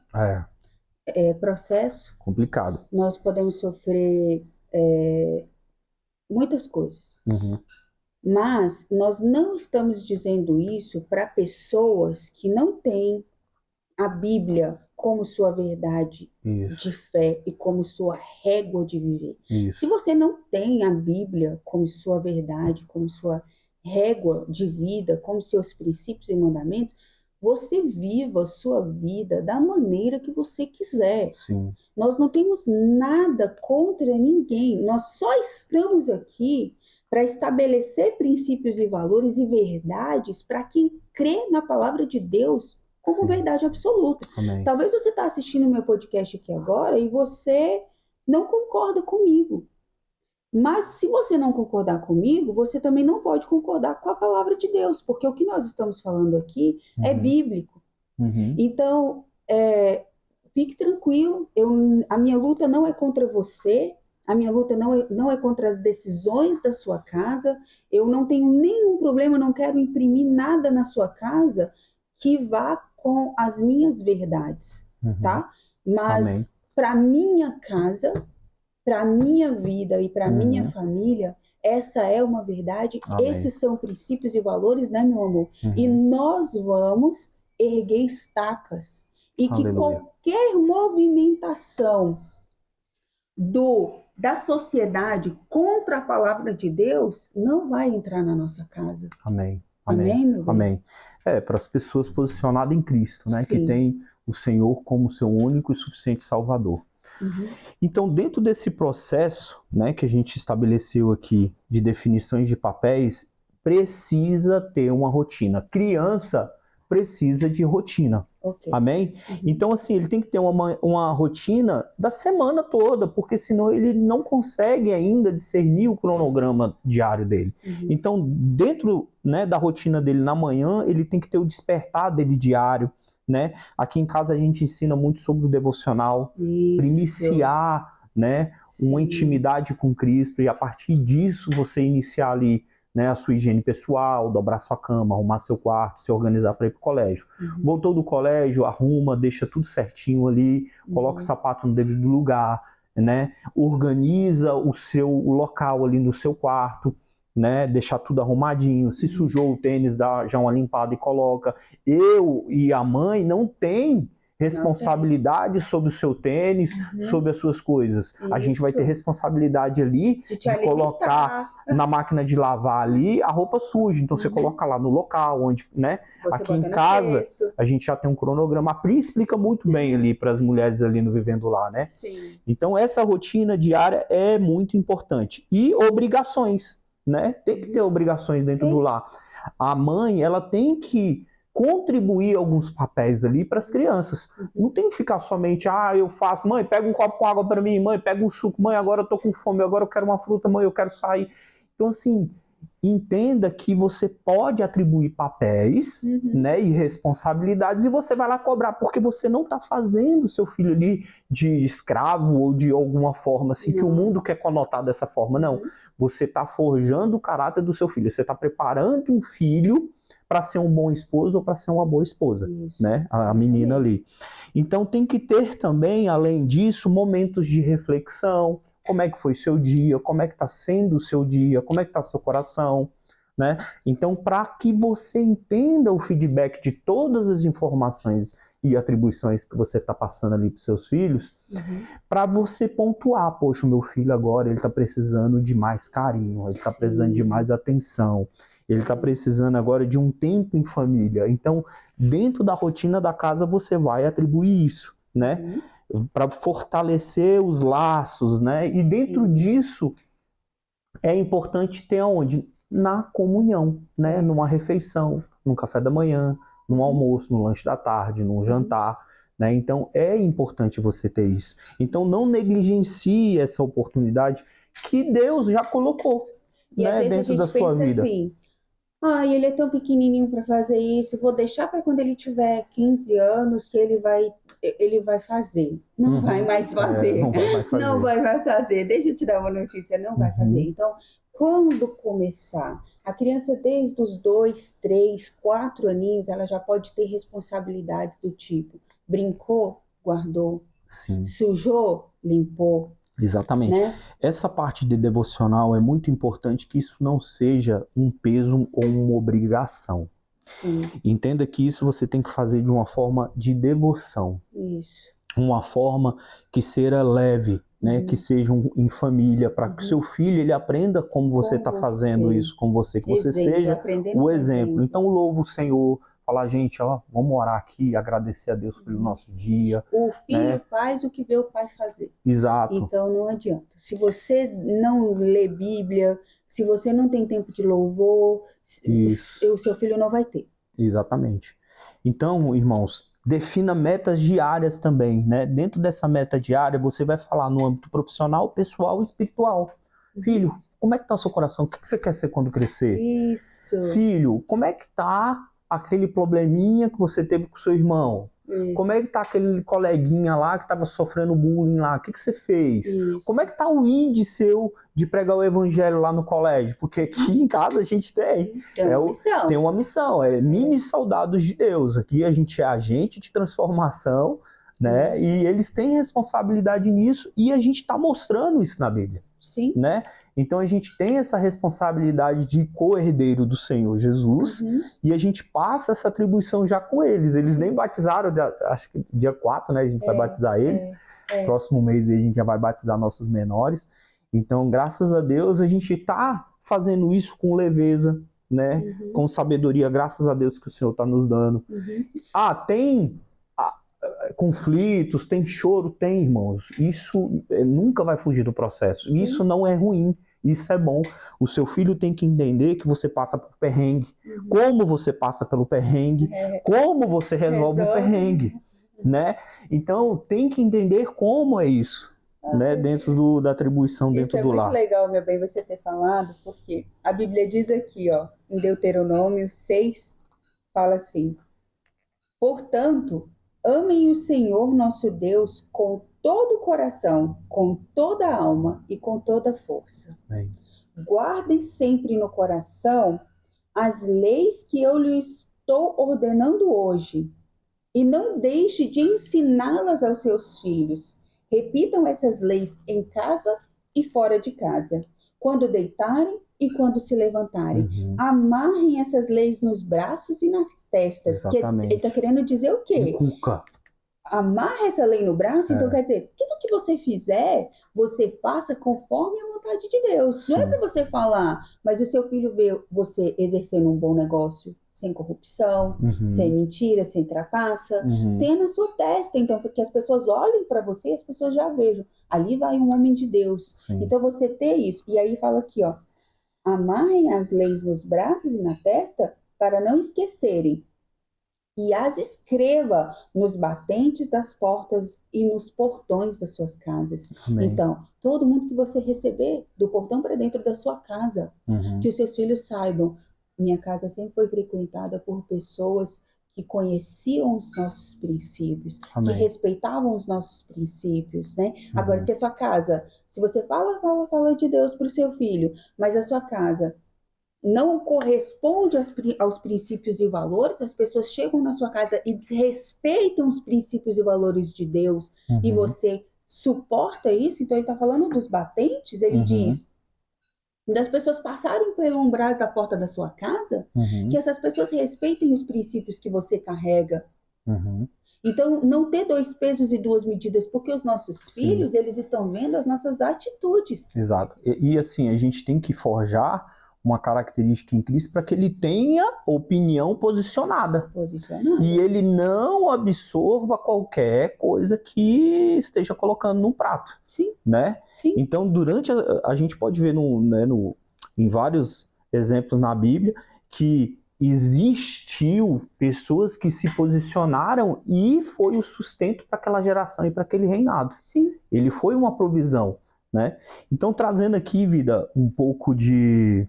processo. Complicado. Nós podemos sofrer muitas coisas. Mas nós não estamos dizendo isso para pessoas que não têm a Bíblia como sua verdade de fé e como sua régua de viver. Se você não tem a Bíblia como sua verdade, como sua régua de vida, como seus princípios e mandamentos, você viva a sua vida da maneira que você quiser. Sim. Nós não temos nada contra ninguém. Nós só estamos aqui para estabelecer princípios e valores e verdades para quem crê na palavra de Deus como verdade absoluta. Amém. Talvez você está assistindo o meu podcast aqui agora e você não concorda comigo. Mas se você não concordar comigo, você também não pode concordar com a palavra de Deus, porque o que nós estamos falando aqui é bíblico. Então, fique tranquilo, a minha luta não é contra você, a minha luta não é contra as decisões da sua casa, eu não tenho nenhum problema, não quero imprimir nada na sua casa que vá com as minhas verdades, tá? Mas para minha casa, para minha vida e para minha família, essa é uma verdade, esses são princípios e valores, né, meu amor? E nós vamos erguer estacas. E que qualquer movimentação da sociedade contra a palavra de Deus não vai entrar na nossa casa. Amém. Amém, meu bem? Amém. Para as pessoas posicionadas em Cristo, né? Que tem o Senhor como seu único e suficiente Salvador. Então, dentro desse processo, né, que a gente estabeleceu aqui de definições de papéis, precisa ter uma rotina. Criança precisa de rotina. Ok. Amém? Uhum. Então, assim, ele tem que ter uma rotina da semana toda, porque senão ele não consegue ainda discernir o cronograma diário dele. Uhum. Então, dentro, né, da rotina dele na manhã, ele tem que ter o despertar dele diário, né? Aqui em casa a gente ensina muito sobre o devocional, para Isso. iniciar, né, uma Sim. intimidade com Cristo, e a partir disso você iniciar ali, né, a sua higiene pessoal, dobrar sua cama, arrumar seu quarto, se organizar para ir para o colégio. Uhum. Voltou do colégio, arruma, deixa tudo certinho ali, coloca o sapato no devido lugar, né? Organiza o local ali no seu quarto, né? Deixar tudo arrumadinho. Se sujou o tênis, dá já uma limpada e coloca. Eu e a mãe não tem responsabilidade sobre o seu tênis, sobre as suas coisas. A gente vai ter Isso. responsabilidade ali De te de colocar alimentar. na máquina de lavar ali a roupa suja. Então você coloca lá no local onde, né? Você Aqui bota em no casa cesto. a gente já tem um cronograma. A Pri explica muito bem ali para as mulheres ali no Vivendo Lá, né? Sim. Então essa rotina diária é muito importante. E obrigações, né? Tem que ter obrigações dentro do lar. A mãe, ela tem que contribuir alguns papéis ali para as crianças. Não tem que ficar somente, eu faço, mãe, pega um copo com água para mim, mãe, pega um suco, mãe, agora eu tô com fome, agora eu quero uma fruta, mãe, eu quero sair. Então, assim, entenda que você pode atribuir papéis, né, e responsabilidades, e você vai lá cobrar, porque você não está fazendo o seu filho ali de escravo ou de alguma forma assim, que o mundo quer conotar dessa forma. Não. Você está forjando o caráter do seu filho, você está preparando um filho para ser um bom esposo ou para ser uma boa esposa, né? A menina ali. Então tem que ter também, além disso, momentos de reflexão. Como é que foi seu dia? Como é que está sendo o seu dia? Como é que está seu coração? Né? Então, para que você entenda o feedback de todas as informações e atribuições que você está passando ali para os seus filhos, para você pontuar, poxa, o meu filho agora ele está precisando de mais carinho, ele está precisando de mais atenção, ele está precisando agora de um tempo em família. Então, dentro da rotina da casa, você vai atribuir isso, né? Para fortalecer os laços, né? E dentro disso, é importante ter aonde? Na comunhão, né? Numa refeição, num café da manhã, num almoço, no lanche da tarde, num jantar, né? Então, é importante você ter isso. Então, não negligencie essa oportunidade que Deus já colocou, E às né? vezes Dentro a da gente sua pensa vida. assim, ele é tão pequenininho para fazer isso, vou deixar para quando ele tiver 15 anos que ele vai fazer. Não vai mais fazer. Não vai mais fazer. Não vai mais fazer. Deixa eu te dar uma notícia, não vai fazer. Então, quando começar, a criança desde os 2, 3, 4 aninhos, ela já pode ter responsabilidades do tipo, brincou, guardou, Sim. sujou, limpou. Exatamente. Né? Essa parte de devocional é muito importante que isso não seja um peso ou uma obrigação. Sim. Entenda que isso você tem que fazer de uma forma de devoção. Isso. Uma forma que seja leve, né? Que seja em família, para que o seu filho ele aprenda como você está fazendo isso com você, que você seja o exemplo. Então louva o Senhor, falar, gente, vamos orar aqui, agradecer a Deus pelo nosso dia. O filho, né? faz o que vê o pai fazer. Exato. Então não adianta. Se você não lê Bíblia, se você não tem tempo de louvor, o seu filho não vai ter. Exatamente. Então, irmãos, defina metas diárias também, né? Dentro dessa meta diária, você vai falar no âmbito profissional, pessoal e espiritual. Filho, como é que tá o seu coração? O que você quer ser quando crescer? Isso. Filho, como é que tá aquele probleminha que você teve com seu irmão? Isso. Como é que tá aquele coleguinha lá que estava sofrendo bullying lá? O que você fez? Isso. Como é que tá o índice seu de pregar o evangelho lá no colégio? Porque aqui em casa a gente tem uma missão, mini soldados de Deus. Aqui a gente é agente de transformação, né? Isso. E eles têm responsabilidade nisso e a gente está mostrando isso na Bíblia. Sim. Né? Então a gente tem essa responsabilidade de co-herdeiro do Senhor Jesus e a gente passa essa atribuição já com eles. Eles nem batizaram, acho que dia 4, né? A gente vai batizar eles. Próximo mês a gente já vai batizar nossos menores. Então, graças a Deus, a gente está fazendo isso com leveza, né? Com sabedoria, graças a Deus que o Senhor está nos dando. Tem conflitos, tem choro, tem, irmãos. Isso nunca vai fugir do processo. Sim. Isso não é ruim. Isso é bom. O seu filho tem que entender que você passa por perrengue, como você passa pelo perrengue, como você resolve o perrengue, né? Então, tem que entender como é isso, né? Dentro da atribuição, dentro do lar. Isso é muito legal, meu bem, você ter falado, porque a Bíblia diz aqui, ó, em Deuteronômio 6, fala assim: portanto, amem o Senhor nosso Deus com todo o coração, com toda a alma e com toda a força. Bem. Guardem sempre no coração as leis que eu lhes estou ordenando hoje, e não deixe de ensiná-las aos seus filhos. Repitam essas leis em casa e fora de casa, quando deitarem e quando se levantarem. Amarrem essas leis nos braços e nas testas. Exatamente. Ele está querendo dizer o quê? Inculca. Amarra essa lei no braço, então quer dizer, tudo que você fizer, você faça conforme a vontade de Deus. Não é para você falar, mas o seu filho vê você exercendo um bom negócio, sem corrupção, sem mentira, sem trapaça. Tenha na sua testa, então, porque as pessoas olhem para você e as pessoas já vejam. Ali vai um homem de Deus. Sim. Então, você ter isso. E aí fala aqui, ó, amarrem as leis nos braços e na testa para não esquecerem. E as escreva nos batentes das portas e nos portões das suas casas. Amém. Então, todo mundo que você receber, do portão para dentro da sua casa, que os seus filhos saibam, minha casa sempre foi frequentada por pessoas que conheciam os nossos princípios, Amém. que respeitavam os nossos princípios, né? Agora, se a sua casa, se você fala de Deus para o seu filho, mas a sua casa não corresponde aos princípios e valores, as pessoas chegam na sua casa e desrespeitam os princípios e valores de Deus, e você suporta isso. Então ele está falando dos batentes, ele diz, quando as pessoas passarem pelo umbral da porta da sua casa, que essas pessoas respeitem os princípios que você carrega. Então, não ter dois pesos e duas medidas, porque os nossos filhos, eles estão vendo as nossas atitudes. Exato. E assim, a gente tem que forjar uma característica em Cristo para que ele tenha opinião posicionada. E ele não absorva qualquer coisa que esteja colocando num prato. Né? Então, durante a gente pode ver em vários exemplos na Bíblia que existiu pessoas que se posicionaram e foi o sustento para aquela geração e para aquele reinado. Ele foi uma provisão, né? Então, trazendo aqui, vida, um pouco de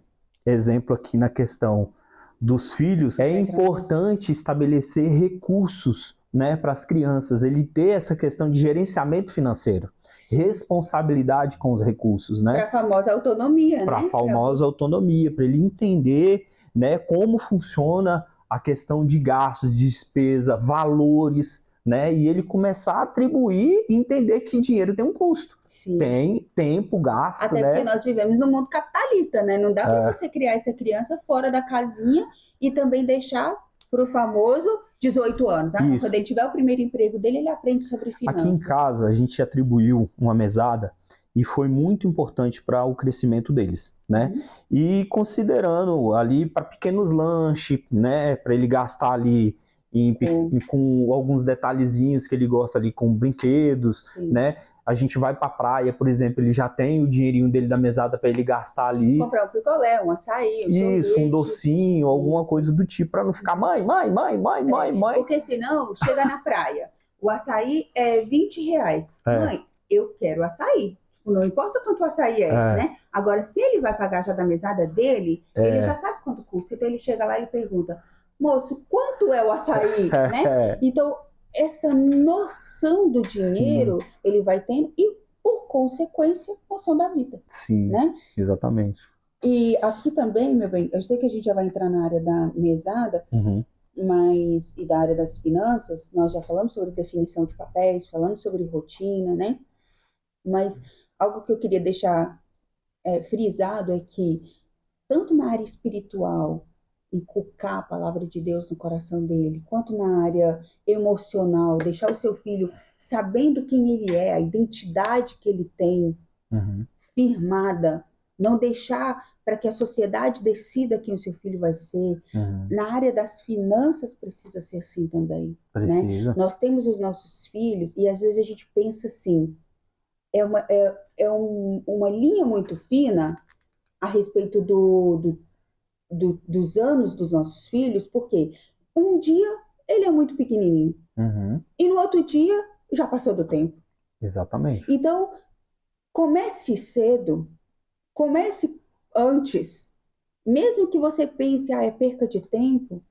exemplo aqui na questão dos filhos, é importante estabelecer recursos, né, para as crianças, ele ter essa questão de gerenciamento financeiro, responsabilidade com os recursos, né? Para a famosa autonomia, né? Para a famosa autonomia, para ele entender, né, como funciona a questão de gastos, de despesa, valores, né? E ele começar a atribuir e entender que dinheiro tem um custo. Tem tempo, gasto, até né? porque nós vivemos num mundo capitalista, né? Não dá para você criar essa criança fora da casinha e também deixar para o famoso 18 anos. Quando ele tiver o primeiro emprego dele, ele aprende sobre finanças. Aqui em casa, a gente atribuiu uma mesada e foi muito importante para o crescimento deles, né? E considerando ali para pequenos lanches, né? Para ele gastar ali com alguns detalhezinhos que ele gosta ali com brinquedos, né? A gente vai pra praia, por exemplo, ele já tem o dinheirinho dele da mesada para ele gastar ali. Comprar um picolé, um açaí, sorvete, um docinho, alguma coisa do tipo, para não ficar mãe. Porque senão, chega na praia, o açaí é 20 reais. Mãe, eu quero açaí. Não importa quanto o açaí né? Agora, se ele vai pagar já da mesada dele, ele já sabe quanto custa. Então ele chega lá e pergunta, moço, quanto é o açaí? Né? Então, essa noção do dinheiro, ele vai tendo e, por consequência, noção da vida. Né? Exatamente. E aqui também, meu bem, eu sei que a gente já vai entrar na área da mesada, mas e da área das finanças, nós já falamos sobre definição de papéis, falamos sobre rotina, né? Mas algo que eu queria deixar frisado é que, tanto na área espiritual, inculcar a palavra de Deus no coração dele, quanto na área emocional, deixar o seu filho sabendo quem ele é, a identidade que ele tem, firmada, não deixar para que a sociedade decida quem o seu filho vai ser. Na área das finanças precisa ser assim também. Né? Nós temos os nossos filhos e às vezes a gente pensa assim, é uma linha muito fina a respeito dos anos dos nossos filhos, porque um dia ele é muito pequenininho e no outro dia já passou do tempo. Exatamente. Então, comece cedo, comece antes. Mesmo que você pense, é perca de tempo,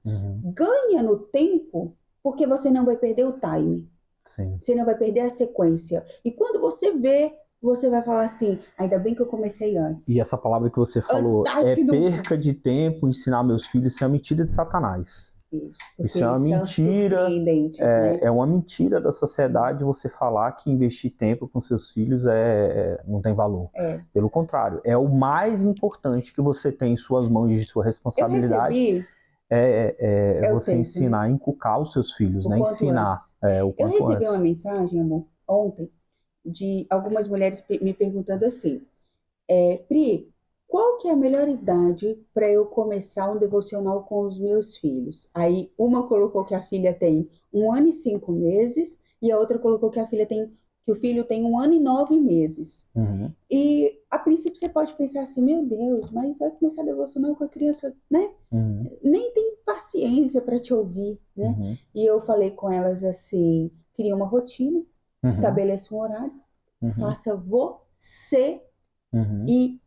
ganha no tempo, porque você não vai perder o time. Sim. Você não vai perder a sequência. E quando você vê, você vai falar assim, ainda bem que eu comecei antes. E essa palavra que você falou, perca de tempo, ensinar meus filhos, isso é uma mentira de Satanás. Isso é uma mentira, né? É uma mentira da sociedade. Sim. Você falar que investir tempo com seus filhos não tem valor. Pelo contrário, é o mais importante que você tem em suas mãos, de sua responsabilidade. Você ensinar, a inculcar os seus filhos, né? Ensinar o quanto antes. Eu recebi uma mensagem, amor, ontem, de algumas mulheres me perguntando assim, Pri, qual que é a melhor idade para eu começar um devocional com os meus filhos? Aí uma colocou que a filha tem 1 ano e 5 meses e a outra colocou que o filho tem 1 ano e 9 meses. E a princípio você pode pensar assim, meu Deus, mas vai começar devocional com a criança, né? Nem tem paciência para te ouvir, né? E eu falei com elas assim, cria uma rotina, estabeleça um horário, faça você e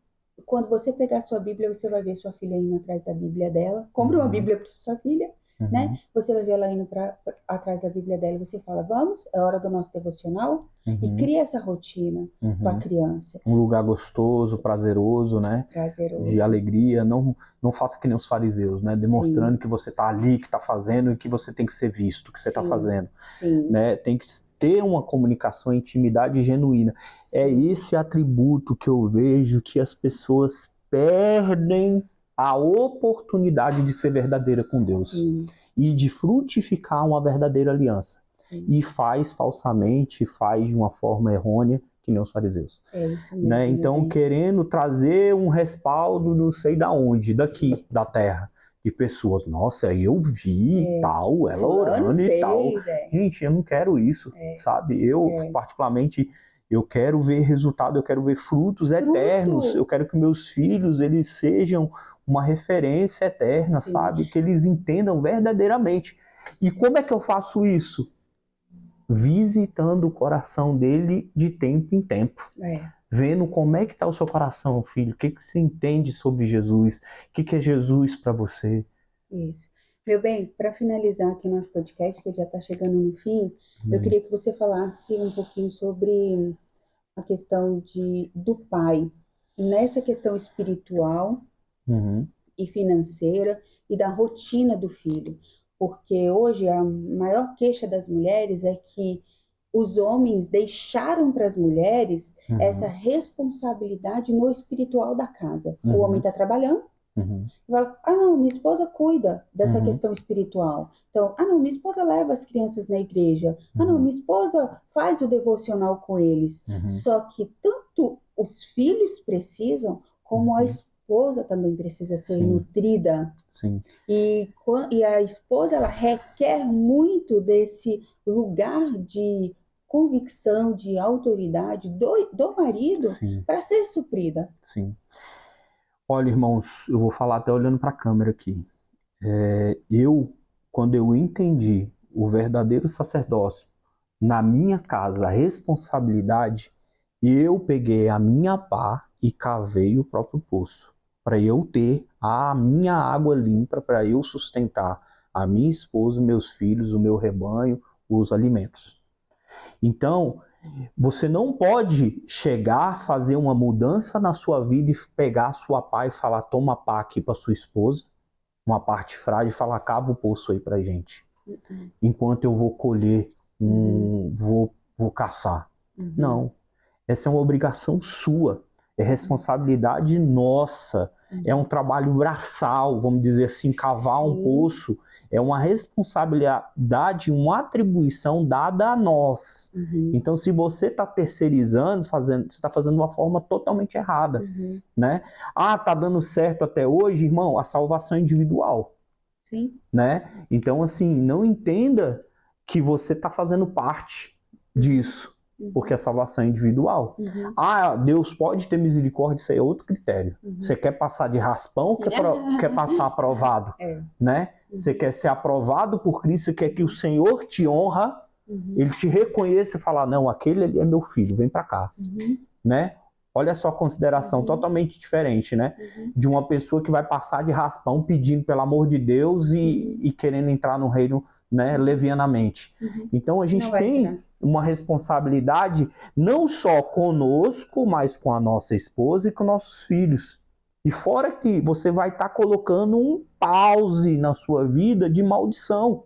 quando você pegar sua Bíblia, você vai ver sua filha indo atrás da Bíblia dela. Compre uma Bíblia para sua filha, né? Você vai ver ela indo atrás da Bíblia dela e você fala, vamos, é hora do nosso devocional. E cria essa rotina com a criança. Um lugar gostoso, prazeroso, né? Prazeroso. De alegria. Não faça que nem os fariseus, né? Demonstrando que você está ali, que está fazendo e que você tem que ser visto, que você está fazendo. Né? Tem que ter uma comunicação, intimidade genuína. É esse atributo que eu vejo que as pessoas perdem a oportunidade de ser verdadeira com Deus e de frutificar uma verdadeira aliança. E faz falsamente, faz de uma forma errônea, que nem os fariseus. Isso mesmo, né? Então, querendo trazer um respaldo não sei da onde, daqui, da terra. De pessoas, nossa, eu vi tal, ela orando e tal. Gente, eu não quero isso, sabe? Eu, particularmente, eu quero ver resultado, eu quero ver frutos eternos. Eu quero que meus filhos, eles sejam uma referência eterna, sabe? Que eles entendam verdadeiramente. E como é que eu faço isso? Visitando o coração dele de tempo em tempo. Vendo como é que está o seu coração, filho. O que você entende sobre Jesus? O que é Jesus para você? Isso. Meu bem, para finalizar aqui o nosso podcast, que já está chegando no fim, eu queria que você falasse um pouquinho sobre a questão do pai. Nessa questão espiritual e financeira e da rotina do filho. Porque hoje a maior queixa das mulheres é que os homens deixaram para as mulheres essa responsabilidade no espiritual da casa. O homem está trabalhando, e fala, não, minha esposa cuida dessa questão espiritual. Então, não, minha esposa leva as crianças na igreja. Não, minha esposa faz o devocional com eles. Só que tanto os filhos precisam, como a esposa também precisa ser nutrida. E a esposa, ela requer muito desse lugar de convicção, de autoridade do marido para ser suprida. Olha, irmãos, eu vou falar até olhando para a câmera aqui. Quando eu entendi o verdadeiro sacerdócio na minha casa, a responsabilidade, eu peguei a minha pá e cavei o próprio poço, para eu ter a minha água limpa, para eu sustentar a minha esposa, meus filhos, o meu rebanho, os alimentos. Então, você não pode chegar, fazer uma mudança na sua vida e pegar a sua pá e falar, toma a pá aqui para sua esposa, uma parte frágil, e falar, cava o poço aí pra gente. Enquanto eu vou colher, vou caçar. Não. Essa é uma obrigação sua. É responsabilidade nossa. É um trabalho braçal, vamos dizer assim, cavar um poço. É uma responsabilidade, uma atribuição dada a nós. Então, se você está terceirizando, você está fazendo de uma forma totalmente errada. Né? Tá dando certo até hoje, irmão, a salvação é individual. Né? Então, assim, não entenda que você está fazendo parte disso. porque a salvação é individual. Ah, Deus pode ter misericórdia, isso aí é outro critério. Você quer passar de raspão ou quer passar aprovado? Né? Você quer ser aprovado por Cristo, quer que o Senhor te honra, Ele te reconheça e falar, não, aquele ali é meu filho, vem pra cá. Né? Olha só a consideração totalmente diferente, né? De uma pessoa que vai passar de raspão pedindo pelo amor de Deus e querendo entrar no reino, né, levianamente. Então a gente tem uma responsabilidade não só conosco, mas com a nossa esposa e com nossos filhos. E fora que você vai estar colocando um pause na sua vida de maldição.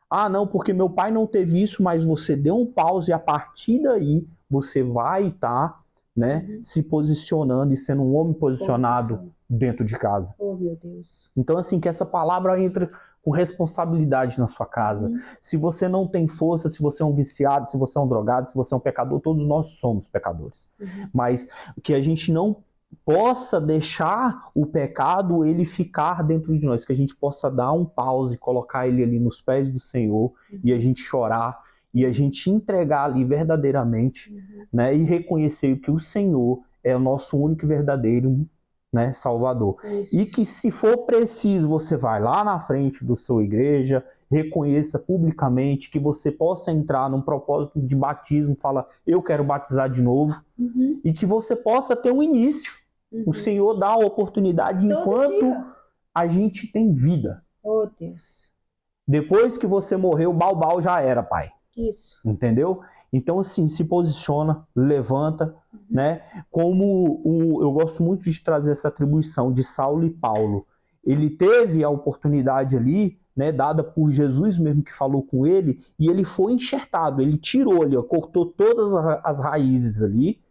Ah, não, porque meu pai não teve isso, mas você deu um pause e a partir daí você vai estar, né, se posicionando e sendo um homem posicionado dentro de casa. Oh, meu Deus. Então, assim, que essa palavra entre com responsabilidade na sua casa. Se você não tem força, se você é um viciado, se você é um drogado, se você é um pecador, todos nós somos pecadores. Mas que a gente não possa deixar o pecado ele ficar dentro de nós, que a gente possa dar um pause, colocar ele ali nos pés do Senhor e a gente chorar e a gente entregar ali verdadeiramente, né, e reconhecer que o Senhor é o nosso único e verdadeiro, né, Salvador. E que se for preciso, você vai lá na frente da sua igreja, reconheça publicamente, que você possa entrar num propósito de batismo, fala, eu quero batizar de novo, e que você possa ter um início. O Senhor dá a oportunidade enquanto a gente tem vida. Oh, Deus. Depois que você morreu, balbal já era, pai. Isso. Entendeu? Então, assim, se posiciona, levanta, né? Como eu gosto muito de trazer essa atribuição de Saulo e Paulo. Ele teve a oportunidade ali, né, dada por Jesus mesmo que falou com ele, e ele foi enxertado, ele tirou ali, ó, cortou todas as raízes ali,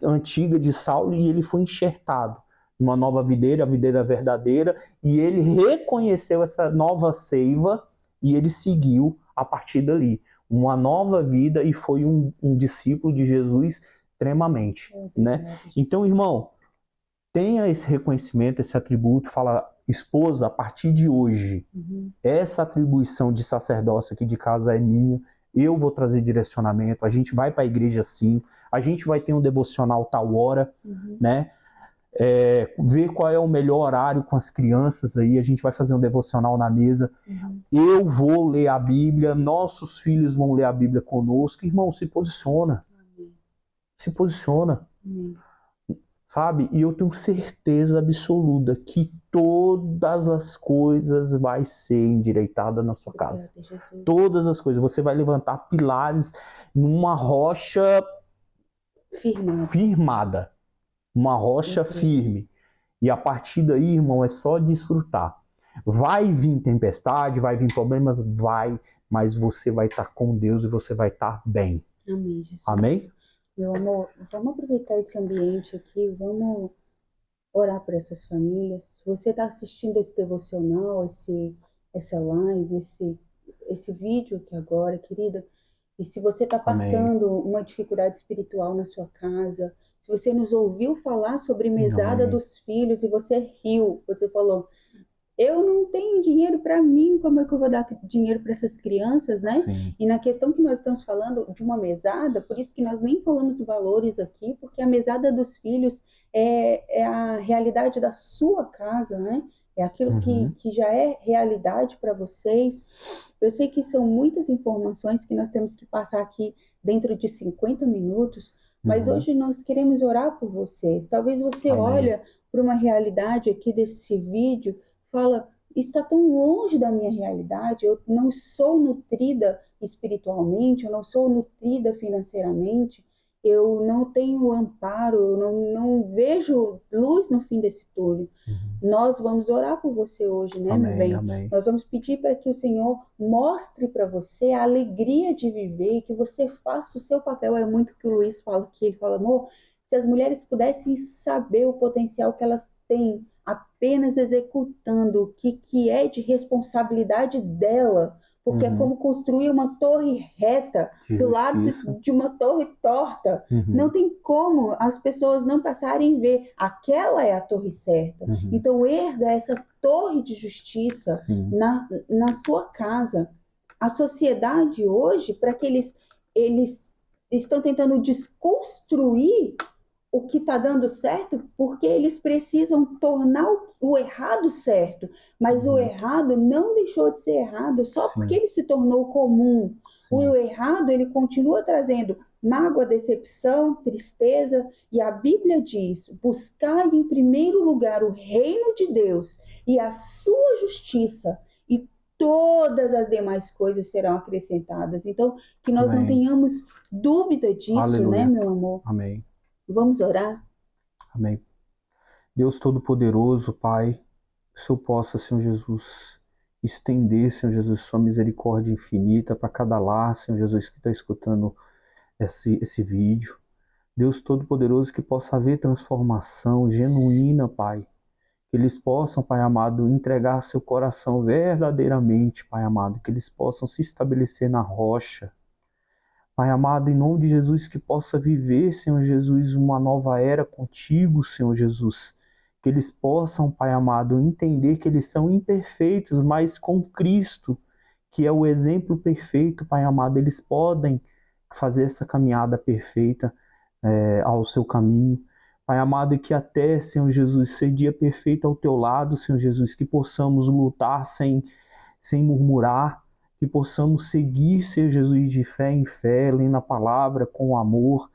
antiga de Saulo, e ele foi enxertado numa nova videira, a videira verdadeira, e ele reconheceu essa nova seiva e ele seguiu a partir dali. Uma nova vida e foi um discípulo de Jesus extremamente, né? Então, irmão, tenha esse reconhecimento, esse atributo, fala, esposa, a partir de hoje, essa atribuição de sacerdócio aqui de casa é minha, eu vou trazer direcionamento, a gente vai para a igreja sim, a gente vai ter um devocional tal hora, né? Ver qual é o melhor horário com as crianças aí, a gente vai fazer um devocional na mesa, eu vou ler a Bíblia, nossos filhos vão ler a Bíblia conosco, irmão, se posiciona, se posiciona, sabe? E eu tenho certeza absoluta que todas as coisas vai ser endireitada na sua casa, todas as coisas, você vai levantar pilares numa rocha firmada. Uma rocha firme. E a partir daí, irmão, é só desfrutar. Vai vir tempestade, vai vir problemas, vai, mas você vai estar com Deus e você vai estar bem. Amém, Jesus. Amém? Meu amor, vamos aproveitar esse ambiente aqui, vamos orar por essas famílias. Se você está assistindo esse devocional, essa live, esse vídeo aqui agora, querida, e se você está passando uma dificuldade espiritual na sua casa, se você nos ouviu falar sobre mesada dos filhos e você riu, você falou, eu não tenho dinheiro para mim, como é que eu vou dar dinheiro para essas crianças, né? Sim. E na questão que nós estamos falando de uma mesada, por isso que nós nem falamos de valores aqui, porque a mesada dos filhos é a realidade da sua casa, né? É aquilo que já é realidade para vocês. Eu sei que são muitas informações que nós temos que passar aqui dentro de 50 minutos, mas hoje nós queremos orar por vocês. Talvez você olhe para uma realidade aqui desse vídeo, fala, isso está tão longe da minha realidade, eu não sou nutrida espiritualmente, eu não sou nutrida financeiramente, eu não tenho amparo, eu não vejo luz no fim desse túnel. Nós vamos orar por você hoje, né, meu bem? Amém. Nós vamos pedir para que o Senhor mostre para você a alegria de viver, que você faça o seu papel. É muito que o Luiz fala aqui, ele fala, amor, se as mulheres pudessem saber o potencial que elas têm apenas executando o que é de responsabilidade dela, porque é como construir uma torre reta do lado de uma torre torta. Não tem como as pessoas não passarem a ver, aquela é a torre certa. Então erga essa torre de justiça na sua casa. A sociedade hoje, para que eles estão tentando desconstruir o que está dando certo, porque eles precisam tornar o errado certo. Mas o errado não deixou de ser errado só Sim. porque ele se tornou comum. Sim. O errado, ele continua trazendo mágoa, decepção, tristeza. E a Bíblia diz: buscai em primeiro lugar o reino de Deus e a sua justiça, e todas as demais coisas serão acrescentadas. Então, que nós não Amém. tenhamos dúvida disso, Aleluia. né, meu amor? Amém. Vamos orar? Amém. Deus Todo-Poderoso, Pai, que o Senhor possa, Senhor Jesus, estender, Senhor Jesus, sua misericórdia infinita para cada lar, Senhor Jesus, que está escutando esse vídeo. Deus Todo-Poderoso, que possa haver transformação genuína, Pai. Que eles possam, Pai amado, entregar seu coração verdadeiramente, Pai amado. Que eles possam se estabelecer na rocha. Pai amado, em nome de Jesus, que possa viver, Senhor Jesus, uma nova era contigo, Senhor Jesus. Que eles possam, Pai amado, entender que eles são imperfeitos, mas com Cristo, que é o exemplo perfeito, Pai amado, eles podem fazer essa caminhada perfeita ao seu caminho. Pai amado, e que até, Senhor Jesus, ser dia perfeito ao teu lado, Senhor Jesus, que possamos lutar sem murmurar, que possamos seguir, Senhor Jesus, de fé em fé, lendo a palavra com amor,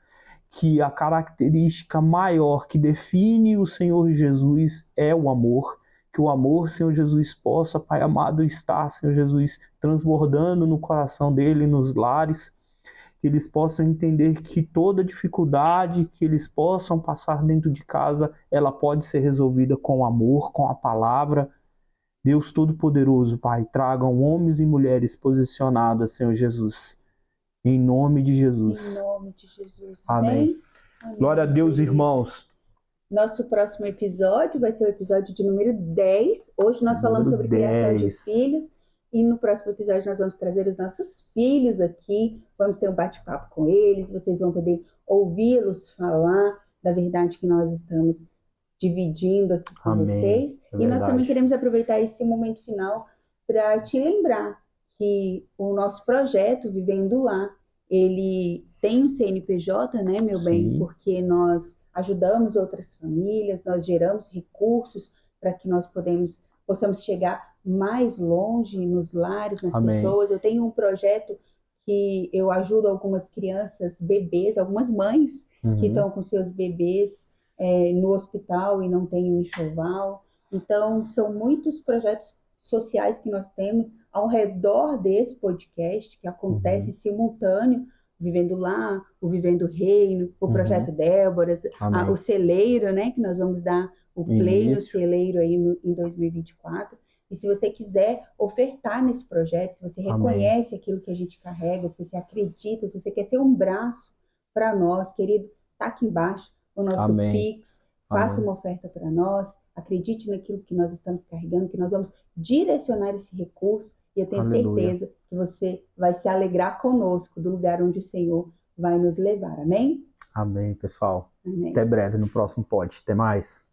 que a característica maior que define o Senhor Jesus é o amor, que o amor, Senhor Jesus, possa, Pai amado, estar, Senhor Jesus, transbordando no coração dele, nos lares, que eles possam entender que toda dificuldade que eles possam passar dentro de casa, ela pode ser resolvida com amor, com a palavra. Deus Todo-Poderoso, Pai, tragam homens e mulheres posicionadas, Senhor Jesus. Em nome de Jesus. Em nome de Jesus. Amém. Amém. Glória a Deus, irmãos. Nosso próximo episódio vai ser o episódio de número 10. Hoje nós falamos sobre criação de filhos. E no próximo episódio nós vamos trazer os nossos filhos aqui. Vamos ter um bate-papo com eles. Vocês vão poder ouvi-los falar da verdade que nós estamos dividindo aqui com vocês. E nós também queremos aproveitar esse momento final para te lembrar que o nosso projeto Vivendo Lá, ele tem um CNPJ, né, meu bem? Porque nós ajudamos outras famílias, nós geramos recursos para que nós possamos chegar mais longe nos lares, nas pessoas. Eu tenho um projeto que eu ajudo algumas crianças, bebês, algumas mães que estão com seus bebês no hospital e não têm um enxoval. Então, são muitos projetos sociais que nós temos ao redor desse podcast, que acontece simultâneo, Vivendo Lá, o Vivendo o Reino, o Projeto Déboras, o Celeiro, né, que nós vamos dar o play no Celeiro aí em 2024. E se você quiser ofertar nesse projeto, se você reconhece aquilo que a gente carrega, se você acredita, se você quer ser um braço para nós, querido, tá aqui embaixo o nosso Pix, faça uma oferta para nós, acredite naquilo que nós estamos carregando, que nós vamos direcionar esse recurso, e eu tenho certeza que você vai se alegrar conosco do lugar onde o Senhor vai nos levar. Amém? Amém, pessoal. Amém. Até breve no próximo pod. Até mais.